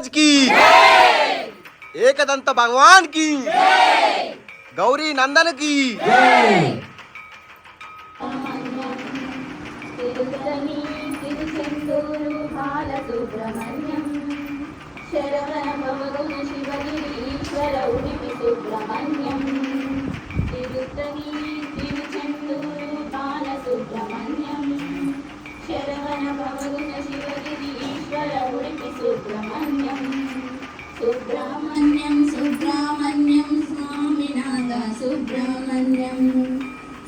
महाराज की, एकदंत भगवान की, गौरी नंदन की। सुब्रह्मण्यं सुब्रह्मण्यं स्वामिनाथ सुब्रह्मण्यं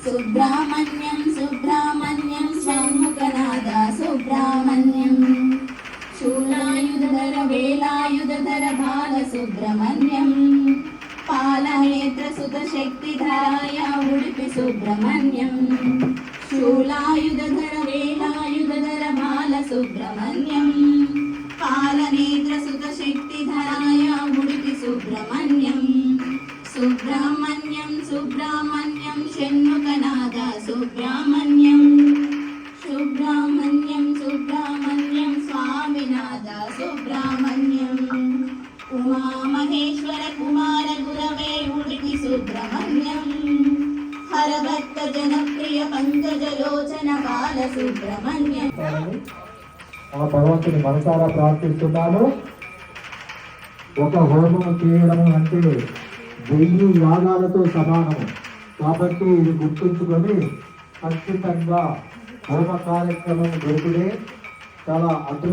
सुब्रह्मण्यं सुब्रह्मण्यं षण्मुखनाथ सुब्रह्मण्यं शूलायुधर वेलायुधर बाल सुब्रह्मण्यं पालनेत्र सुत शक्तिधराय उडुपि सुब्रह्मण्यं शूलायुधर वेलायुधर बाल सुब्रह्मण्यं पालनेत्र सुत शक्तिधराय उडुपि सुब्रह्मण्यं सुब्रह्मण्यं सुब्रह्मण्यं षण्मुखनाथ सुब्रह्मण्यं सुब्रह्मण्यं सुब्रह्मण्यं स्वामिनाथ सुब्रह्मण्यं उमा महेश्वर कुमार गुरवे उडुपि सुब्रह्मण्यं हरभक्त जनप्रिय पंकजलोचन बाल सुब्रह्मण्यं ఆ భగవంతుని మనసారా ప్రార్థిస్తున్నాను. ఒక హోమం చేయడం అంటే 1000 యాగాలతో సమానము. కాబట్టి ఇది గుర్తుంచుకొని ఖచ్చితంగా హోమ కార్యక్రమం దొరికితే చాలా అదృష్టం.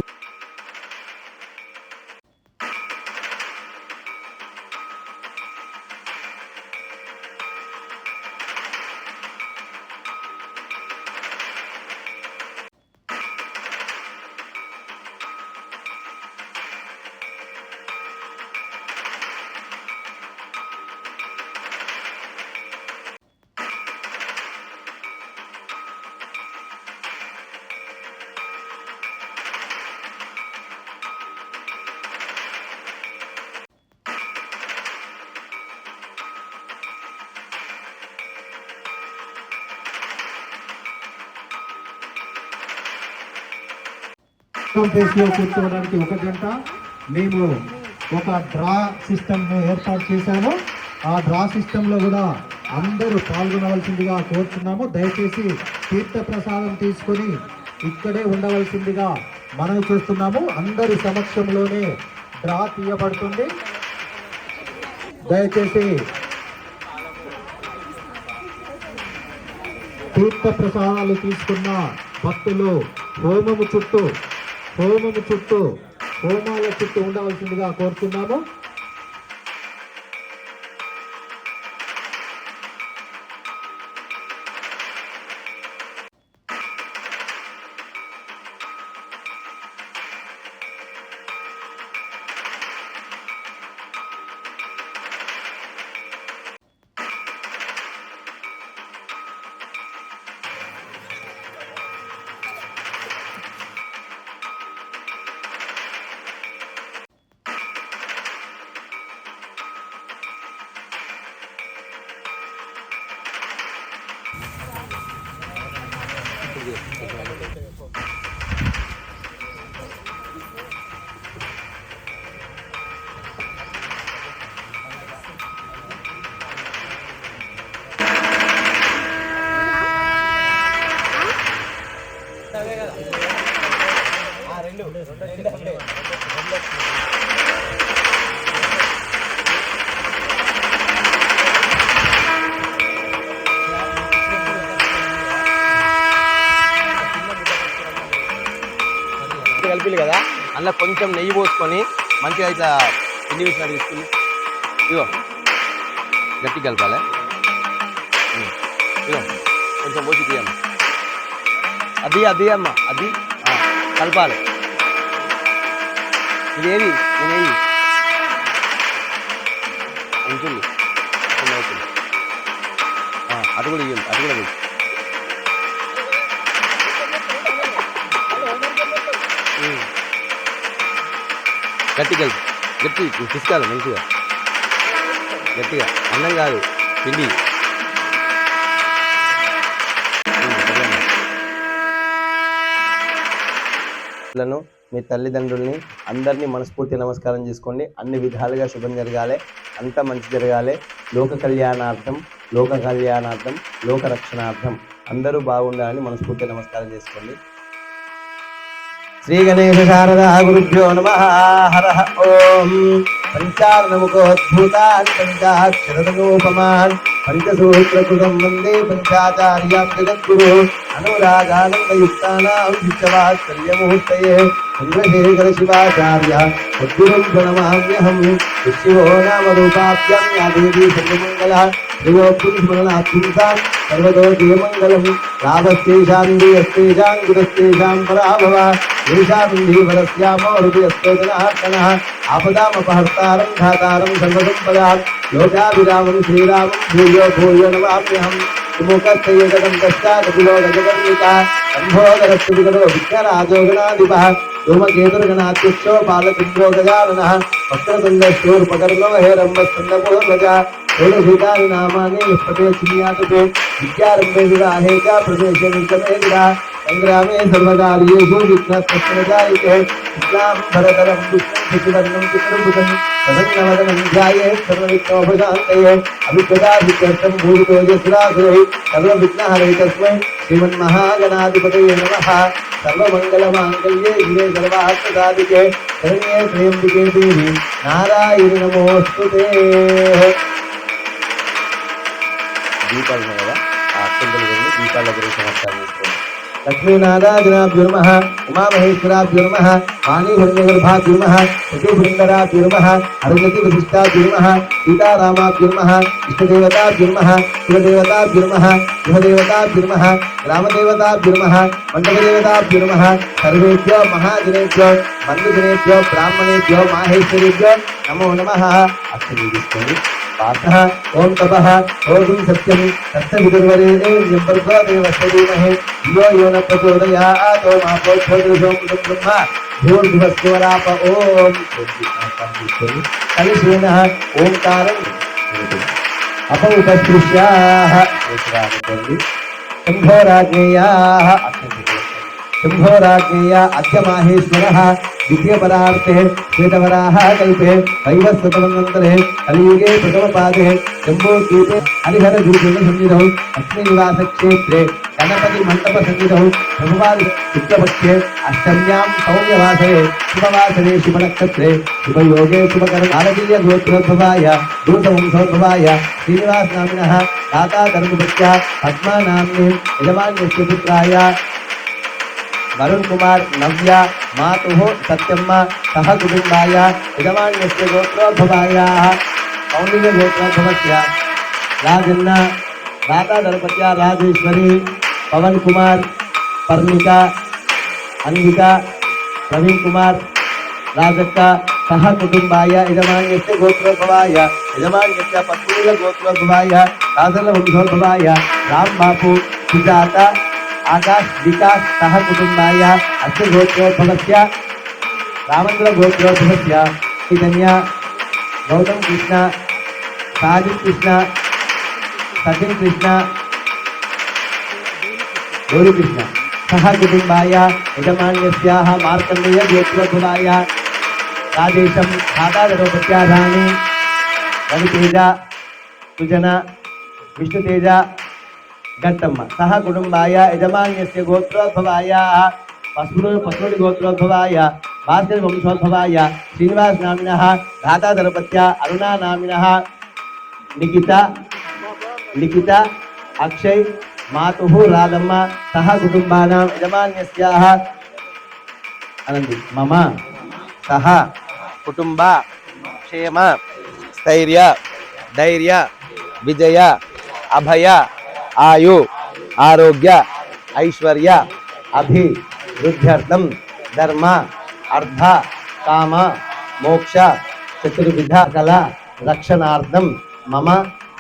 ప్లేస్లో కూర్చోవడానికి 1 గంట. మేము ఒక డ్రా సిస్టమ్ను ఏర్పాటు చేశాము. ఆ డ్రా సిస్టంలో కూడా అందరూ పాల్గొనవలసిందిగా కోరుతున్నాము. దయచేసి తీర్థ ప్రసాదం తీసుకొని ఇక్కడే ఉండవలసిందిగా మనవి చేస్తున్నాము. అందరి సమక్షంలోనే డ్రా తీయబడుతుంది. దయచేసి తీర్థ ప్రసాదాలు తీసుకున్న భక్తులు హోమాల చుట్టూ ఉండవలసిందిగా కోరుతున్నాము. కలిపి కదా అందులో కొంచెం నెయ్యి పోసుకొని మంచిగా ఇట్లా పిండి వేసినట్టు తీసుకుని ఇగో గట్టి కలపాలి. ఇగో కొంచెం పోసి తీయమ్మ, అది అమ్మ, అది కలపాలి. ఇది ఏది నెయ్యి ఉంటుంది, అవుతుంది. అది కూడా ఇవ్వండి, అది కూడా గట్టిగా తీసుకోవాలి మంచిగా గట్టిగా, అన్నం కాదు పిండి. మీ తల్లిదండ్రుల్ని అందరినీ మనస్ఫూర్తి నమస్కారం చేసుకోండి. అన్ని విధాలుగా శుభం జరగాలి, అంత మంచి జరగాలి. లోక కళ్యాణార్థం, లోక రక్షణార్థం అందరూ బాగుండాలని మనస్ఫూర్తి నమస్కారం చేసుకోండి. శ్రీ గణేశ శారదా గురుభ్యో నమః. హరః ఓం. పంచార్ణముఖోద్భూతాన్ పంచాక్షరతనోపమాన్ పంచసూత్రకృతం వందే పంచాచార్యాం జగద్గురు అనురాగానందయుక్తానాం శిక్షవాత్సల్యముహూర్తయే చంద్రశేఖర శివాచార్య సద్గురుం ప్రణమామ్యహం. శివో నామ రూపాభ్యాం యా దేవీ సర్వమంగళ శ్రీయోక్తుం స్మరణాత్పుంసాం సర్వతో జయమంగళం. లాభస్తేషాం గురస్తేషాం పరాభవ ఏషామిందీవరస్యామో హృదయస్తోజనార్పణః ఆపదామపహర్తారం ఘాతారం సర్వసంపదాం లోకాభిరామం శ్రీరామం భూయో భూయో నమామ్యహం. సుముఖస్తయేకం కష్టాకపిలో గజగర్ణిక సంభోగరస్తు విగతో విఘ్నరాజోగణాధిపః ధూమకేతుర్గణాధ్యక్షో బాలచంద్రో గజాననః వక్రతుండశ్చోర్పకర్ణో హేరంబస్కందపూర్వజ షోడశీతాని నామాని విస్పతే చిన్యాతతే విద్యారంభే వివాహే చ ప్రవేశే నిర్గమే విరా సంగ్రామే సర్వకార్యేషు విఘ్నస్పష్టనజాయితే విఘ్నాంబరధరం విష్ణుం శశివర్ణం చతుర్భుజం ప్రసన్నవదనం ధ్యాయేత్ సర్వవిఘ్నోపశాంతయే అవిద్యదాభిత్యర్థం భూతోజసురాసురై సర్వవిఘ్నహరే తస్మై శ్రీమన్మహాగణాధిపతయే నమః. సర్వమంగళమాంగళ్యే శివే సర్వార్థసాధికే శరణ్యే త్రయంబికే దేవి నారాయణి నమోస్తుతే. దీపాలు కదా ఆ అత్యంతలు వెళ్ళి దీపాల గురించి నమస్కారం చేసుకోండి. లక్ష్మీనారాయణాభ్యో నమః. ఉమామహేశ్వరాభ్యో నమః. వాణీహిరణ్యగర్భాభ్యో నమః. శశిబృందరాభ్యో నమః. అరుంధతి వశిష్టాభ్యో నమః. సీతారామాభ్యో నమః. ఇష్టదేవతాభ్యో నమః. కులదేవతాభ్యో నమః. గృహదేవతాభ్యో నమః. గ్రామదేవతాభ్యో నమః. మండపదేవతాభ్యో నమః. సర్వేభ్యో మహాజనేభ్యో బంధుజనేభ్యో బ్రాహ్మణేభ్యో మాహేశ్వరేభ్యో నమో నమః. అక్షరం తీసుకోండి. పాఠః ఓం తపః ఓం సత్యం తస్య విదుర్వరేణ్యం భర్గో దేవస్య ధీమహి ధియో యో న ప్రచోదయాత్. ఓం ఆపోక్షోదృశోం బ్రహ్మ భూర్భువస్వరాప ఓం. కలిశేనః ఓంకారం అపౌపస్పృశ్యాః శంభోరాజ్ఞేయాః శంభోరాజ్ఞేయ అద్య మాహేశ్వరః ద్వితీయపదార్థే శ్వేతవరాహ కల్పే వైవస్వతమన్వంతరే కలియుగే ప్రథమపాదే జంబూద్వీపే హరిహరగురుకుల సంనిధౌ లక్ష్మీనివాసక్షేత్రే గణపతి మంటప సంనిధౌ ప్రభువాది శుక్లపక్షే అష్టమ్యాం సౌమ్యవాసరే శుభవాసరే శుభనక్షత్రే శుభయోగే శుభకర భారతీయ గోత్రోద్భవాయ దూతవంశోద్భవాయ శ్రీనివాసనామినః దాతా ధర్మపత్య పద్మానామ్ని యజమాన్యస్య పుత్రాయ వరుణ్ కుమార్ నవ్య మాతుః సత్యమ్మ సహ కుటుంబాయ యజమాన్యస్య గోత్రోద్భవాయ కౌండిన్య గోత్రోద్భవస్య రాజన్న దాతా ధర్మపత్య రాజేశ్వరి పవన్ కుమార్ పర్ణిక అన్విక ప్రవీణ్ కుమార్ రాజక్క సహ కుటుంబాయ యజమాన్యస్య గోత్రోద్భవాయ యజమాన్యస్య పత్నీల గోత్రోద్భవాయ కాసల వంశోద్భవాయ రామ్ బాపు సుజాత ఆకాశ్ వికాస్ సహ కుటుంబాయ అస్య గోత్రోద్భవస్య రామేంద్ర గోత్రోద్భవస్య చైతన్య గౌతమ్ కృష్ణ సాజిద్ కృష్ణ సచిన్ కృష్ణ గౌరీ కృష్ణ సహ కుటుంబాయ యజమాన్యస్యాః మార్కండేయ గోత్రోద్భవాయ రాజేశం ఖాతాధరోపత్య రాణి రవితేజ సుజన విష్ణుతేజ గట్టమ్మ సహ కుటుంబాయ యజమాన్యస్య గోత్రోద్భవాయ పశువుడి గోత్రోద్భవాయ భాస్కర వంశోద్భవాయ శ్రీనివాస నామినః ఘాతాధరపత్య అరుణా నామినః లిఖిత అక్షయ్ మాతుః రాధమ్మ సహ కుటుంబానాం యజమాన్యస్యాః అనంది మమ సహ కుటుంబ క్షేమ స్థైర్య ధైర్య విజయ అభయ ఆయు ఆరోగ్య ఐశ్వర్య అభివృద్ధ్యర్థం ధర్మ అర్థ కామ మోక్ష చతుర్విధ కల రక్షణార్థం మమ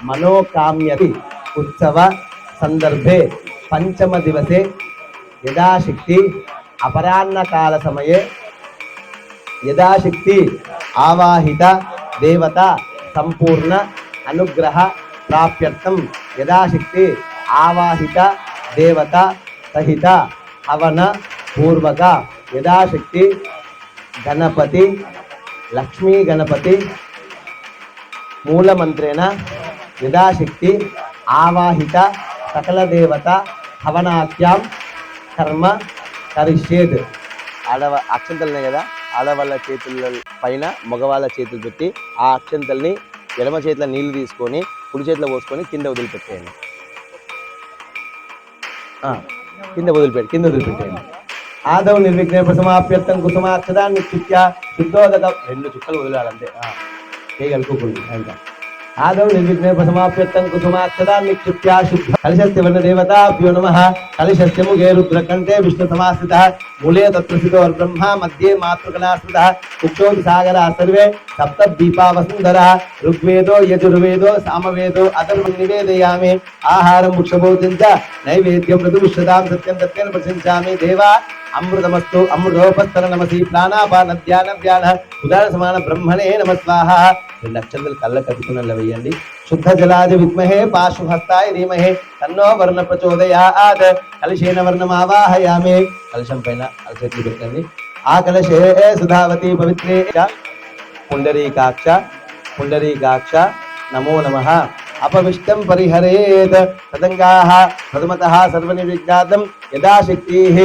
మనోకామ్యతి ఉత్సవ సందర్భే పంచమ దివసే యథాశక్తి అపరాహ్నకాల సమయే యథాశక్తి ఆవాహిత దేవత సంపూర్ణ అనుగ్రహ ప్రాప్యర్థం యథాశక్తి ఆవాహిత దేవత సహిత హవన పూర్వక యథాశక్తి గణపతి లక్ష్మీ గణపతి మూలమంత్రేణ యథాశక్తి ఆవాహిత సకల దేవత హవనాఖ్యాం కర్మ కరిష్యేత్. అక్షంతలున్నాయి కదా, ఆడవాళ్ళ చేతుల పైన మగవాళ్ళ చేతులు పెట్టి ఆ అక్షంతల్ని ఎడమ చేతిలో నీళ్లు తీసుకొని కుడి చేతిలో పోసుకొని కింద వదిలిపెట్టేయండి. కింద వదిలిపెట్టేయండి. ఆదౌ నిర్విఘ్న ప్రసమాప్యర్థం కుసుమాక్షదాన్ని నిక్షిప్య శుద్ధోదక 2 చుక్కలు వదిలాలంటే చేయగలుగుతుంది అంత. ఆదౌ నిర్విఘ్న ప్రసమాప్యర్థం కుసుమాక్షదాన్ని నిక్షిప్య శుద్ధ కలశస్య వర్ణ దేవతాభ్యో నమః. కలశస్య ముఖే రుద్రకంఠే విష్ణు సమాశ్రితః మూలే తత్రస్థితో బ్రహ్మ మధ్యే మాతృకణాశ్రితః ఉక్షోభి సాగరः సర్వే సప్త దీపా వసుంధరः ఋగ్వేదో యజుర్వేదో సామవేదో అథర్వణం నివేదయామి. ఆహారం వృక్షభోజం చ నైవేద్యం మృదుషదాం సత్యం సత్యేన ప్రశంసామి. దేవా అమృతమస్తు అమృతోపస్తర నమసి ప్రాణాపాన ధ్యాన వ్యాన ఉదార సమాన బ్రహ్మణే నమ స్వాహ. 2 అక్షంతలు కళ్ళ కట్టుకున్నలా వేయండి. శుద్ధ జలాజ విద్మహే పాశుహస్తాయ ధీమహే తన్నో వర్ణ ప్రచోదయాత్. కలశేన వర్ణమావాహయామి. కలశం పైన చేతులు పెట్టండి. ఆ కలశే సుధావతి పవిత్రే పుండరీకాక్ష నమో నమః. అపవిష్టం పరిహరేత్ తదంగాః ప్రథమతః సర్వనిర్విఘ్నార్థం యథాశక్తిః.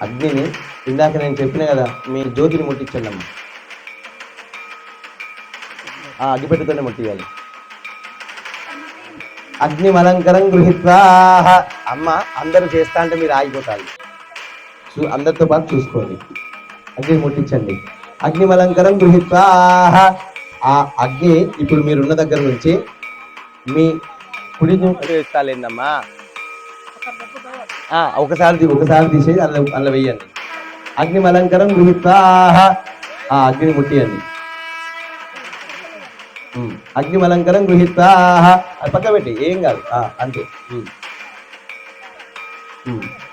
అగ్నిని ఇందాక నేను చెప్పిన కదా, మీ జ్యోతిని ముట్టించండి అమ్మ. అగ్గిపెట్టుతోనే ముట్టియాలి. అగ్నిమలంకరం గృహీత్వా. అమ్మ అందరూ చేస్తా అంటే మీరు ఆగిపోతారు. అందరితో పాటు చూసుకోండి. అగ్ని ముట్టించండి. అగ్నిమలంకరం గృహీత్వా. ఆ అగ్ని ఇప్పుడు మీరున్న దగ్గర నుంచి మీ కుడి వేస్తాలేందమ్మా. ఒకసారి తీసేసి అందులో వెయ్యండి. అగ్నిమలంకరం గృహీత్వా. ఆ అగ్ని ముట్టియండి. అగ్నిమలంకరం గృహీత్వా. అది పక్క పెట్టి ఏం కాదు అంతే.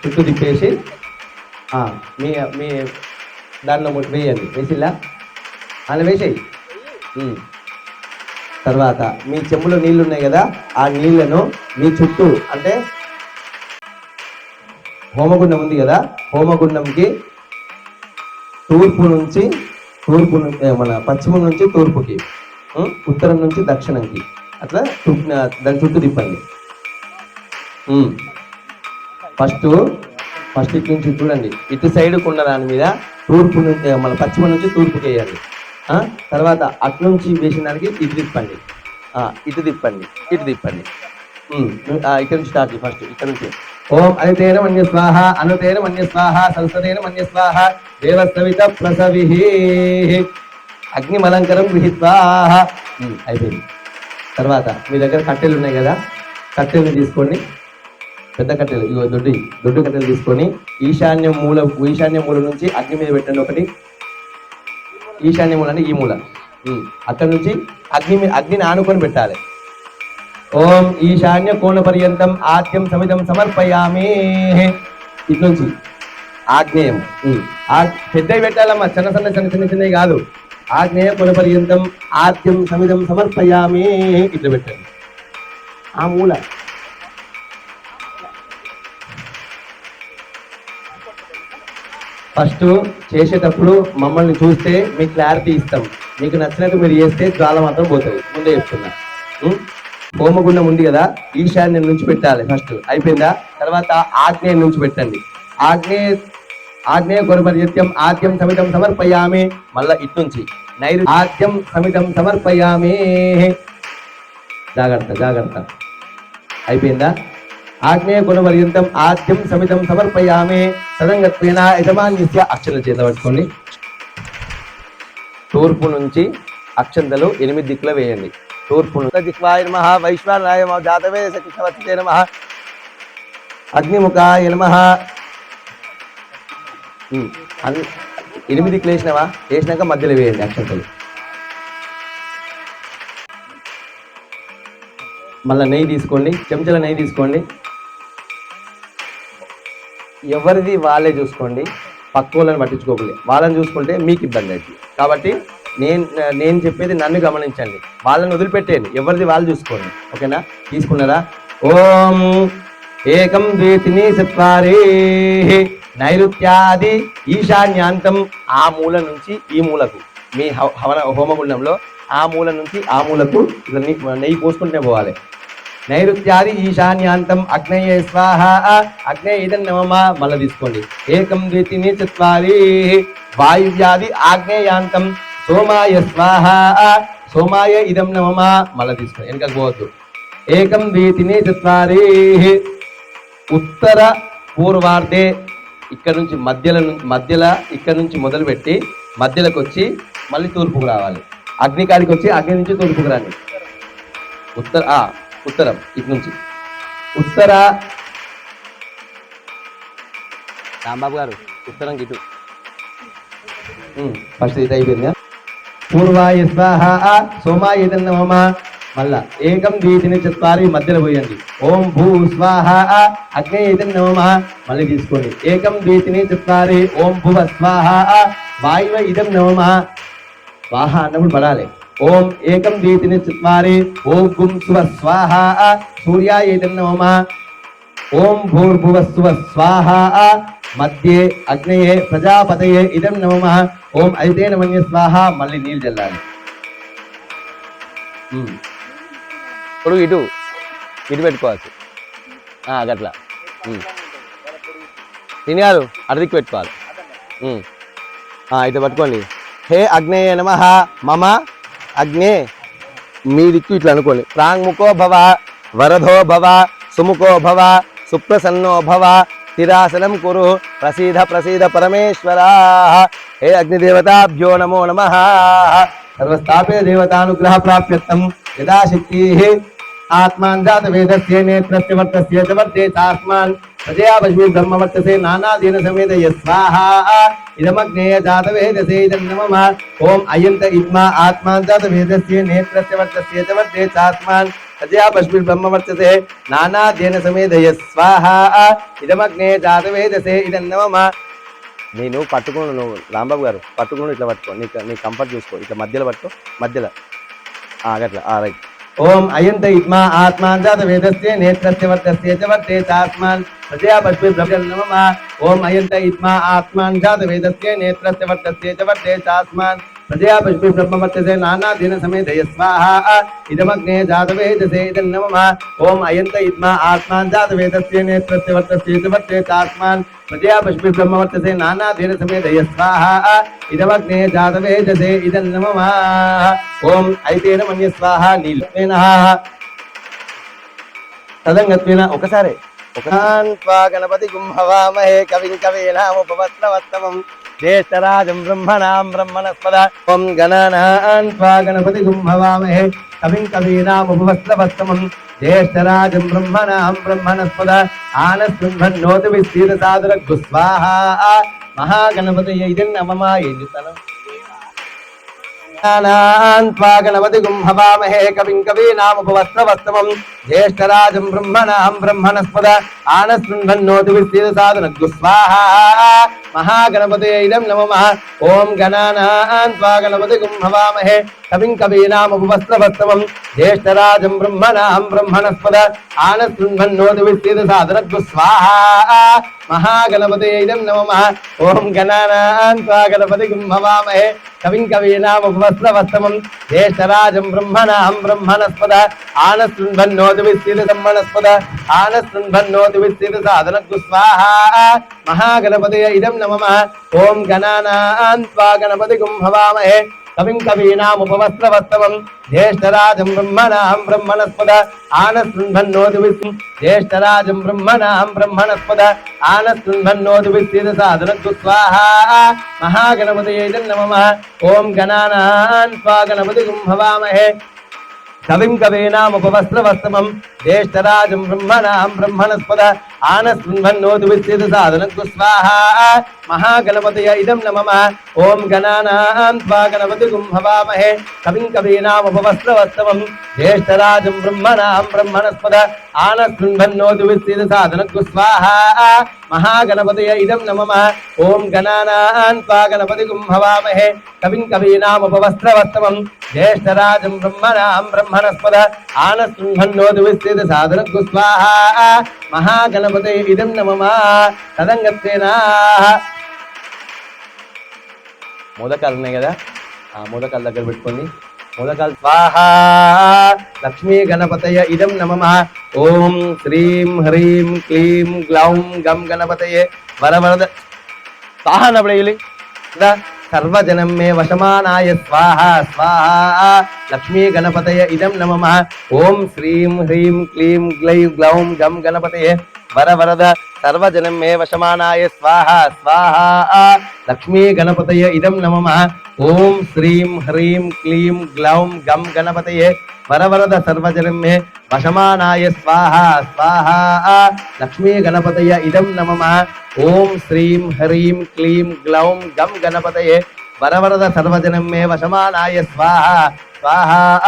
చుట్టూ తిప్పేసి మీ మీ దానిలో వేయండి. వేసిల్లా అలా వేసేయి. తర్వాత మీ చెంబులో నీళ్ళు ఉన్నాయి కదా, ఆ నీళ్లను మీ చుట్టూ అంటే హోమగుండం ఉంది కదా, హోమగుండంకి తూర్పు నుంచి మన పశ్చిమం నుంచి తూర్పుకి, ఉత్తరం నుంచి దక్షిణంకి అట్లా దాని చుట్టూ తిప్పండి. ఫస్ట్ ఇటు నుంచి చూడండి. ఇటు సైడ్కు ఉన్న దాని మీద తూర్పు నుంచి మన పశ్చిమం నుంచి తూర్పుకి వేయండి. తర్వాత అటు నుంచి వేసిన దానికి ఇటు తిప్పండి. ఇటు తిప్పండి. ఇక్కడ నుంచి స్టార్ట్. ఫస్ట్ ఇక్కడ నుంచి ఓం అనితేన మన్య స్వాహ అనుతేన మన్య స్వాహ సంసదేన మన్య స్వాహ దేవస్థవిత ప్రసవిః అగ్నిమలంకరం గృహీత్వా. అయిపోయింది. తర్వాత మీ దగ్గర కట్టెలు ఉన్నాయి కదా, కట్టెలు తీసుకోండి. పెద్ద కట్టెలు, ఇగో దొడ్డు కట్టెలు తీసుకొని ఈశాన్య మూల నుంచి అగ్ని మీద పెట్టండి. ఒకటి ఈశాన్య మూల అంటే ఈ మూల, అక్కడ నుంచి అగ్నిని ఆనుకొని పెట్టాలి. ఓం ఈశాన్య కోణ పర్యంతం ఆద్యం సమితం సమర్పయామి. ఇటు నుంచి ఆగ్నేయం పెద్దవి పెట్టాలమ్మా, చిన్నవి కాదు. ఆగ్నేయ కోణ పర్యంతం ఆద్యం సమితం సమర్పయామి. ఇట్లా పెట్టండి ఆ మూల. ఫస్ట్ చేసేటప్పుడు మమ్మల్ని చూస్తే మీకు క్లారిటీ ఇస్తాం. మీకు నచ్చినట్టు మీరు చేస్తే జ్వాల మాత్రం పోతుంది. ముందే చెప్తున్నా. హోమగుండం ఉంది కదా, ఈశాన్యం నుంచి పెట్టాలి ఫస్ట్. అయిపోయిందా? తర్వాత ఆగ్నేయం నుంచి పెట్టండి. ఆగ్నేయ కొరపర్యత్యం ఆద్యం సమితం సమర్పయామి. మళ్ళా ఇటు నుంచి ఆద్యం సమితం సమర్పయామి. జాగ్రత్త. అయిపోయిందా? ఆగ్నేయ కొరపర్యంతం ఆద్యం సమితం సమర్పయామి. సదంగత్వేన యజమాన్యస్య. అక్షంతలు చేత పట్టుకోండి. తూర్పు నుంచి అక్షంతలు 8 దిక్కులు వేయండి. తూర్పు దిక్వాయ నమః వైశ్వానాయ నమః జాతవే సఖివత్తే నమః అగ్నిముఖాయ నమః. 8 దిక్కులు వేసినాక మధ్యలో వేయండి అక్షంతలు. మళ్ళీ నెయ్యి తీసుకోండి, చెంచాల నెయ్యి తీసుకోండి. ఎవరిది వాళ్ళే చూసుకోండి, పక్క వాళ్ళని పట్టించుకోకూడదు. వాళ్ళని చూసుకుంటే మీకు ఇబ్బంది అవుతుంది. కాబట్టి నేను చెప్పేది నన్ను గమనించండి, వాళ్ళని వదిలిపెట్టేయండి, ఎవరిది వాళ్ళు చూసుకోండి. ఓకేనా? తీసుకున్నారా? ఓం ఏకం ద్వే 3 4 నైరుత్యాది ఈశాన్యాంతం ఆ మూల నుంచి ఈ మూలకు మీ హవన హోమగుండంలో ఆ మూల నుంచి ఆ మూలకు ఇట్లా నెయ్యి పోసుకుంటూనే పోవాలి. నైరుత్యాది ఈశాన్యాంతం అగ్నయే స్వాహ అగ్నే ఇదం నమమ మళ్ళీ తీసుకోండి. ఏకం ద్వితీని చత్వారి వాయువ్యాది ఆగ్నేయాంతం సోమాయ స్వాహ సోమాయ ఇదం నమమ మళ్ళీ తీసుకోండి. వెనకకు పోవద్దు. ఏకం ద్వితీని చత్వారి ఉత్తర పూర్వార్ధే ఇక్కడ నుంచి మధ్యలో ఇక్కడ నుంచి మొదలుపెట్టి మధ్యలోకి వచ్చి మళ్ళీ తూర్పుకు రావాలి. అగ్నికాడికి వచ్చి అగ్ని నుంచి తూర్పుకు రాండి. ఉత్తరం ఇటు నుంచి ఉత్తర రాంబాబు గారు ఉత్తరం ఇటు ఫస్ట్ ఇది అయిపోయింది. పూర్వాయ స్వాహ సోమాయ నమః మళ్ళా ఏకం ద్వితీని చత్వారి మధ్యలో పోయండి. ఓం భూ స్వాహ అగ్నే నమః మళ్ళీ తీసుకోండి. ఏకం ద్వితీని చత్వారి ఓం భువ స్వాహ వాయువ ఇదం నమః స్వాహ అన్నప్పుడు పడాలి. ఓం ఏకం ద్వితీని చత్వారి ఓం గుం శువ స్వాహ సూర్యాయ నమః ఓం భూర్భువ శువ స్వాహ మధ్యే అగ్నయే ప్రజాపతయే ఇదం నమః ఓం ఐతే నమన్య స్వాహ మళ్ళీ నీళ్ళు చల్లాలి. ఇప్పుడు ఇటు పెట్టుకోవచ్చు గట్లా తినారు అడిదికి పెట్టుకోవాలి. ఇట్లా పట్టుకోండి. హే అగ్నేయ నమః మమ అగ్నే మీ దిక్కు ఇట్లా అనుకోండి. ప్రాంగ్ముఖో భవ వరదో భవ సుముఖో భవ సుప్రసన్నో భవ స్థిరాసనం కురు ప్రసీద ప్రసీద పరమేశ్వరా. హే అగ్నిదేవతాభ్యో నమో నమః. సర్వస్థాపే దేవతానుగ్రహ ప్రాప్యర్థం యథాశక్తి ఆత్మాన్ జాత వేదస్య నేత్రస్య వర్తస్య చ వర్తే చాస్మాన్ ప్రజయా పశ్మి బ్రహ్మవర్తసే నానాదీన సమేత యస్వాహా ఇదమగ్నేయ జాత వేదసే ఇదం నమః. ఓం అయంత ఇద్మా ఆత్మాన్ జాత వేదస్య నేత్రస్య వర్తస్య చ వర్తే చాస్మాన్ ప్రజయా పశ్మి బ్రహ్మవర్తసే నానాదీన సమేత యస్వాహా ఇదమగ్నేయ జాత వేదసే ఇదం నమః. నేను పట్టుకుని నువ్వు రాంబాబు గారు పట్టుకుని ఇట్లా పట్టుకో. నీ కంఫర్ట్ చూసుకో. ఇట్లా మధ్యలో పట్టుకో. మధ్యలో గట్లా రైట్. ఓం అయంత ఇద్మా ఆత్మాన్ జాత వేదస్య నేత్రస్య వర్తస్య చ వర్తే చాస్మాన్ ప్రజయా పశ్మి బ్రహ్మం నమః. ఓం అయంత ఇద్మా ఆత్మాన్ జాత వేదస్య నేత్రస్య వర్తస్య చ వర్తే చాస్మాన్ ప్రజయా పశ్మి బ్రహ్మవర్తసే నానాదీన సమేత యస్వాహా ఇదమగ్నే జాత వేదసే ఇదం నమః. ఓం అయంత ఇద్మా ఆత్మాన్ జాత వేదస్య నేత్రస్య వర్తస్య చ వర్తే చాస్మాన్ ప్రజయా పశ్మి బ్రహ్మవర్తసే నానాదీన సమేత యస్వాహా ఇదమగ్నే జాత వేదసే ఇదం నమః. ఓం ఐతేన మన్య స్వాహ నీలేన తదంగత్వేన ఒకసారి గణపతి గుంహవామహే కవిం కవీనాముపవస్త్రవత్తమం జ్యేష్ఠరాజం బ్రహ్మణాం బ్రహ్మణస్పద. ఓం గణానాన్ త్వా గణపతి గుంహవామహే కవిం కవీనాముపవస్త్రవత్తమం జ్యేష్ఠరాజం బ్రహ్మణాం బ్రహ్మణస్పద ఆనశృంభన్నోతి విస్తీత సాదర గుస్వాహా మహాగణపతయే ఇదం నమః. ఏం చెప్తాను? గణపతి గుంహవామహే కవిం కవీనాముపవస్త్రవత్తమం జ్యేష్ఠరాజం బ్రహ్మణాం బ్రహ్మణస్పద ఆనశృంభన్నోతి విస్తీత సాదర గుస్వాహా మహాగణపతయే ఇదం నమః. ఓం గణానాన్ త్వా గణపతి గుంహవామహే కవిం కవీనాముపవస్త్రవత్తమం జ్యేష్ఠరాజం బ్రహ్మణాం బ్రహ్మణస్పద ఆనశృంభన్నోతి విస్తీత సాదర గుస్వాహా మహాగణపతయే ఇదం నమః. ఓం గణానాన్ త్వా గణపతి గుంహవామహే కవిం కవీనాముపవస్త్రవత్తమం జ్యేష్ఠరాజం బ్రహ్మణాం బ్రహ్మణస్పద ఆనశృంభన్నోతి విస్తీత సమ్మణస్పద ఆనశృంభన్నోతి విస్తీత సాదన గుస్వాహా మహాగణపతయే ఇదం నమః. ఓం గణానాన్ త్వా గణపతి గుంహవామహే కవిం కవీనాముపవస్త్రవత్తమం జ్యేష్ఠరాజం బ్రహ్మణాం బ్రహ్మణస్పద ఆనశృంభన్నోతి విస్తీత జ్యేష్ఠరాజం బ్రహ్మణాం బ్రహ్మణస్పద ఆనశృంభన్నోతి విస్తీత సాదన గుస్వాహా మహాగణపతయే ఇదం నమః. ఓం గణానాన్ త్వా గణపతి గుంహవామహే కవిం కవీనాముపవస్త్రవత్తమం జ్యేష్ఠరాజం బ్రహ్మణాం బ్రహ్మణస్పద ఆనశృంభన్నోతి విస్తీత సాదన గుస్వాహా మహాగణపతయే ఇదం నమః. ఓం గణానాన్ త్వా గణపతి గుంహవామహే కవిం కవీనాముపవస్త్రవత్తమం జ్యేష్ఠరాజం బ్రహ్మణాం బ్రహ్మణస్పద ఆనశృంభన్నోతి విస్తీత సాదన గుస్వాహా మహాగణపతయే ఇదం నమః. ఓం గణానాన్ త్వా గణపతి గుంహవామహే కవిం కవీనాముపవస్త్రవత్తమం జ్యేష్ఠరాజం బ్రహ్మణాం బ్రహ్మణస్పద ఆనశృంభన్నోతి విస్తీత సాదన గుస్వాహా మహాగణపతయే గణపతే ఇదం నమః తదంగత్వేన మోదకాలు ఉన్నాయి కదా, ఆ మోదకాల దగ్గర పెట్టుకోండి. మోదకాలు స్వాహ లక్ష్మీ గణపతయ ఇదం నమః. ఓం శ్రీం హ్రీం క్లీం గ్లౌం గం గణపతయే వరవరద స్వాహ నబడేలి సర్వజనం మే వశమానాయ స్వాహ స్వాహ లక్ష్మీ గణపతయ ఇదం నమః. ఓం శ్రీం హ్రీం క్లీం గ్లౌం గం గణపతయే వరవరద సర్వజనం మే వశమానాయ స్వాహ స్వాహ లక్ష్మీ గణపతయ ఇదం నమః. ఓం శ్రీం హ్రీం క్లీం గ్లౌం గం గణపతయే వరవరద సర్వజనం మే వశమానాయ స్వాహ స్వాహ లక్ష్మీ గణపతయ ఇదం నమః. ఓం శ్రీం హ్రీం క్లీం గ్లౌం గం గణపతయే వరవరద సర్వజనం మే వశమానాయ స్వాహ స్వాహ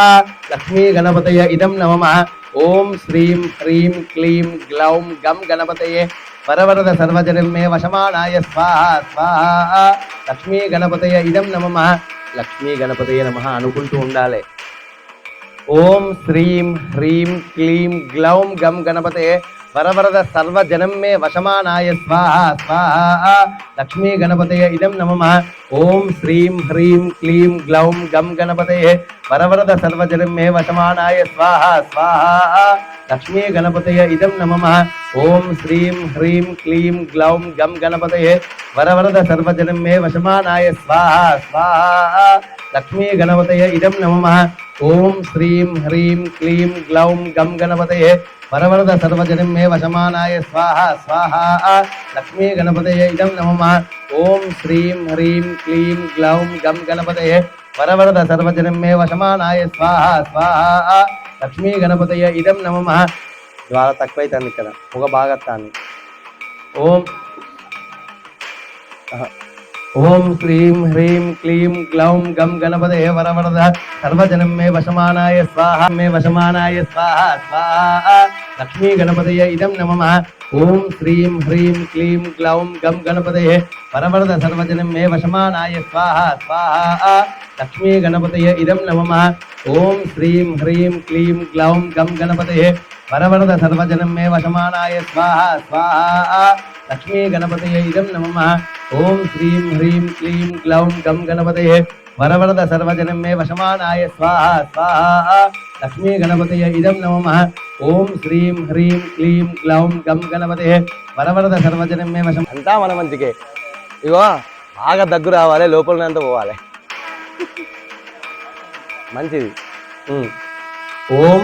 లక్ష్మీ గణపతయ ఇదం నమః. ఓం శ్రీం హ్రీం క్లీం గ్లౌం గం గణపతయే వరవరద సర్వజనం మే వశమానాయ స్వాహ స్వాహ లక్ష్మీ గణపతయ ఇదం నమః. లక్ష్మీ గణపతయ నమః అనుకుంటూ ఉండాలి. ఓం శ్రీం హ్రీం క్లీం గ్లౌం గం గణపతయే వరవరద సర్వజనం మే వశమానాయ స్వాహ స్వాహ లక్ష్మీ గణపతయ ఇదం నమః. ఓం శ్రీం హ్రీం క్లీం గ్లౌం గం గణపతయే వరవరద సర్వజనం మే వశమానాయ స్వాహ స్వాహ లక్ష్మీ గణపతయ ఇదం నమః. ఓం శ్రీం హ్రీం క్లీం గ్లౌం గం గణపతయే వరవరద సర్వజనం మే వశమానాయ స్వాహ స్వాహ లక్ష్మీ గణపతయ ఇదం నమః. ఓం శ్రీం హ్రీం క్లీం గ్లౌం గం గణపతయే వరవరద సర్వజనం మే వశమానాయ స్వాహ స్వాహ లక్ష్మీ గణపతయ ఇదం నమః. ఓం శ్రీం హ్రీం క్లీం గ్లౌం గం గణపతయే వరవరద సర్వజనం మే వశమానాయ స్వాహ స్వాహ లక్ష్మీ గణపతయ ఇదం నమః. ద్వారా తక్కువైతుంది ఇక్కడ ఒక భాగత్తాన్ని. ఓం శ్రీం హ్రీం క్లీం గ్లౌం గం గణపతయే వరవరద సర్వజనం మే వశమానాయ స్వాహ మే వశమానాయ స్వాహ స్వాహ లక్ష్మీ గణపతయ ఇదం నమః. ఓం శ్రీం హ్రీం క్లీం గ్లౌం గం గణపతయే వరవరద సర్వజనం మే వశమానాయ స్వాహ స్వాహ లక్ష్మీ గణపతయ ఇదం నమః. ఓం శ్రీం హ్రీం క్లీం గ్లౌం గం గణపతయే వరవరద సర్వజనం మే వశమానాయ స్వాహ స్వాహ లక్ష్మీ గణపతయ ఇదం నమః. ఓం శ్రీం హ్రీం క్లీం గ్లౌం గం గణపతయే వరవరద సర్వజనం మే వశమానాయ స్వాహ స్వాహ లక్ష్మీ గణపతయ ఇదం నమః. ఓం శ్రీం హ్రీం క్లీం గ్లౌం గం గణపతయే వరవరద సర్వజనం మే వశం. అంతా మన మంచికే. ఇగో బాగా దగ్గు రావాలి, లోపలనంత పోవాలి. మంచిది. ఓం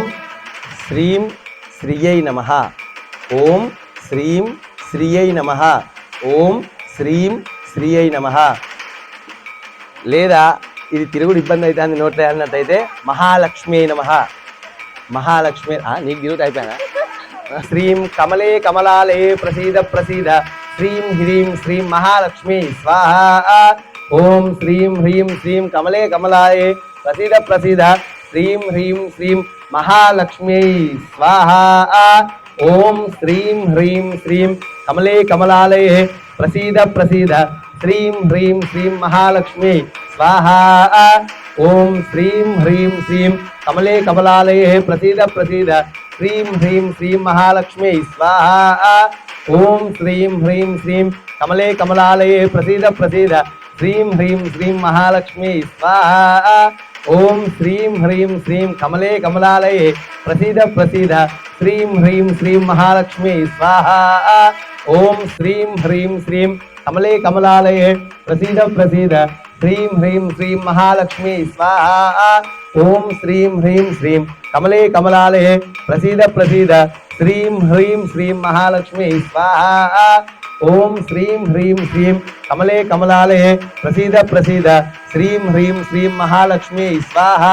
శ్రీం శ్రీయై నమః. ఓం శ్రీం శ్రీయై నమః. ఓం శ్రీం శ్రీయై నమః. లేదా ఇది తిరుగుడు ఇబ్బంది అవుతుంది నోట్లో అన్నట్టయితే మహాలక్ష్మీ నమః. మహాలక్ష్మి నీకు తిరుగుతూ అయిపోయినా. శ్రీం కమలే కమలాలే ప్రసీద ప్రసీద శ్రీం హ్రీం శ్రీం మహాలక్ష్మి స్వాహ. ఓం శ్రీం హ్రీం శ్రీం కమలే కమలాయే ప్రసీద ప్రసీద శ్రీం హ్రీం శ్రీం మహాలక్ష్మి స్వాహ. ఓం శ్రీం హ్రీం శ్రీం కమలే కమలాలయే ప్రసీద ప్రసీద శ్రీం హ్రీం శ్రీం మహాలక్ష్మి స్వాహ. ఓం శ్రీం హ్రీం శ్రీం కమలే కమలాలయే ప్రసీద ప్రసీద శ్రీం హ్రీం శ్రీం మహాలక్ష్మి స్వాహ. ఓం శ్రీం హ్రీం శ్రీం కమలే కమలాలయే ప్రసీద ప్రసీద శ్రీం హ్రీం శ్రీం మహాలక్ష్మి స్వాహ. ఓం శ్రీం హ్రీం శ్రీం కమలే కమలాలయే ప్రసీద ప్రసీద శ్రీం హ్రీం శ్రీం మహాలక్ష్మి స్వాహ. ఓం శ్రీం హ్రీం శ్రీం కమలే కమలాలయే ప్రసీద ప్రసీద శ్రీం హ్రీం శ్రీం మహాలక్ష్మి స్వాహ. ఓం శ్రీం హ్రీం శ్రీం కమలే కమలాలయే ప్రసీద ప్రసీద శ్రీం హ్రీం శ్రీం మహాలక్ష్మి స్వాహ. ఓం శ్రీం హ్రీం శ్రీం కమలే కమలాలయే ప్రసీద ప్రసీద శ్రీం హ్రీం శ్రీం మహాలక్ష్మి స్వాహ.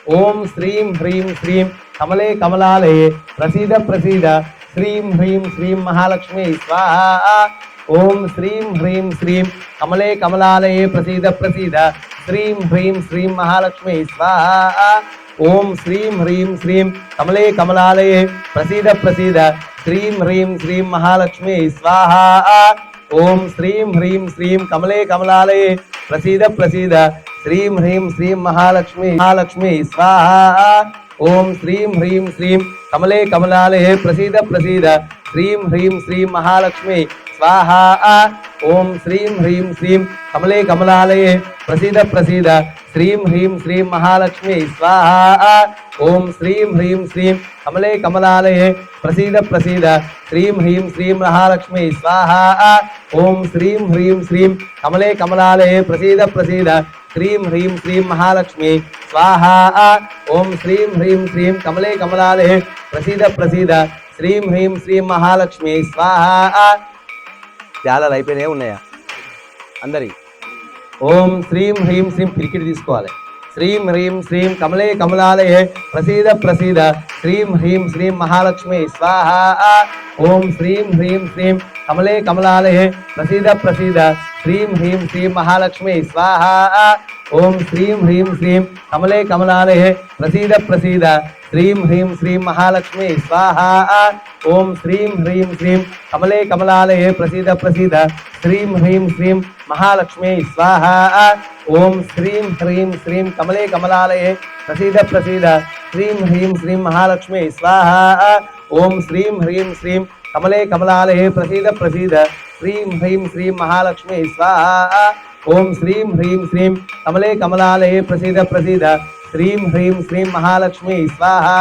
ఓం శ్రీం హ్రీం శ్రీం కమలే కమలాలయే ప్రసీద ప్రసీద శ్రీం హ్రీం శ్రీం మహాలక్ష్మి స్వాహ. ఓం శ్రీం హ్రీం శ్రీం కమలే కమలాలయే ప్రసీద ప్రసీద శ్రీం హ్రీం శ్రీం మహాలక్ష్మి స్వాహ. ఓం శ్రీం హ్రీం శ్రీం కమలే కమలాలయే ప్రసీద ప్రసీద శ్రీం హ్రీం శ్రీం మహాలక్ష్మి స్వాహ. ఓం శ్రీం హ్రీం శ్రీం కమలే కమలాలయే ప్రసీద ప్రసీద శ్రీం హ్రీం శ్రీం మహాలక్ష్మి స్వాహ. ఓం శ్రీం హ్రీం శ్రీం కమలే కమలాలయే ప్రసీద ప్రసీద శ్రీం హ్రీం శ్రీం మహాలక్ష్మి స్వాహా. ఓం శ్రీం హ్రీం శ్రీం కమలే కమలాలయే ప్రసీద ప్రసీద శ్రీం హ్రీం శ్రీం మహాలక్ష్మి స్వాహా. ఓం శ్రీం హ్రీం శ్రీం కమలే కమలాలయే ప్రసీద ప్రసీద శ్రీం హ్రీం శ్రీం మహాలక్ష్మి స్వాహా. ఓం శ్రీం హ్రీం శ్రీం కమలే కమలాలయే ప్రసీద ప్రసీద శ్రీం హ్రీం శ్రీం మహాలక్ష్మి స్వాహా. ఓం శ్రీం హ్రీం శ్రీం కమలే కమలాలయే ప్రసీద ప్రసీద శ్రీం హ్రీం శ్రీం మహాలక్ష్మి స్వాహా. ధ్యానాలు అయిపోయినాయి ఉన్నాయా అందరి? ఓం శ్రీం హ్రీం శ్రీం పిరికిడి తీసుకోవాలి. శ్రీం హ్రీం శ్రీం కమలే కమలాలయే ప్రసీద ప్రసీద శ్రీం హ్రీం శ్రీం మహాలక్ష్మి స్వాహా. ఓం శ్రీం హ్రీం శ్రీం కమలే కమలాలయే ప్రసీద ప్రసీద శ్రీం హ్రీం శ్రీం మహాలక్ష్మి స్వాహా. ఓం శ్రీం హ్రీం శ్రీం కమలే కమలాలయే ప్రసీద ప్రసీద శ్రీం హ్రీం శ్రీం మహాలక్ష్మి స్వాహా. ఓం శ్రీం హ్రీం శ్రీం కమలే కమలాలయే ప్రసీద ప్రసీద శ్రీం హ్రీం శ్రీం మహాలక్ష్మి స్వాహా. ఓం శ్రీం హ్రీం శ్రీం కమలే కమలాలయే ప్రసీద ప్రసీద శ్రీం హ్రీం శ్రీం మహాలక్ష్మి స్వాహా. ఓం శ్రీం హ్రీం శ్రీం కమలే కమలాలయే ప్రసీద ప్రసీద శ్రీం హ్రీం శ్రీం మహాలక్ష్మి స్వాహా. ఓం శ్రీం హ్రీం శ్రీం కమలే కమలాలయే ప్రసీద ప్రసీద శ్రీం హ్రీం శ్రీం మహాలక్ష్మి స్వాహా.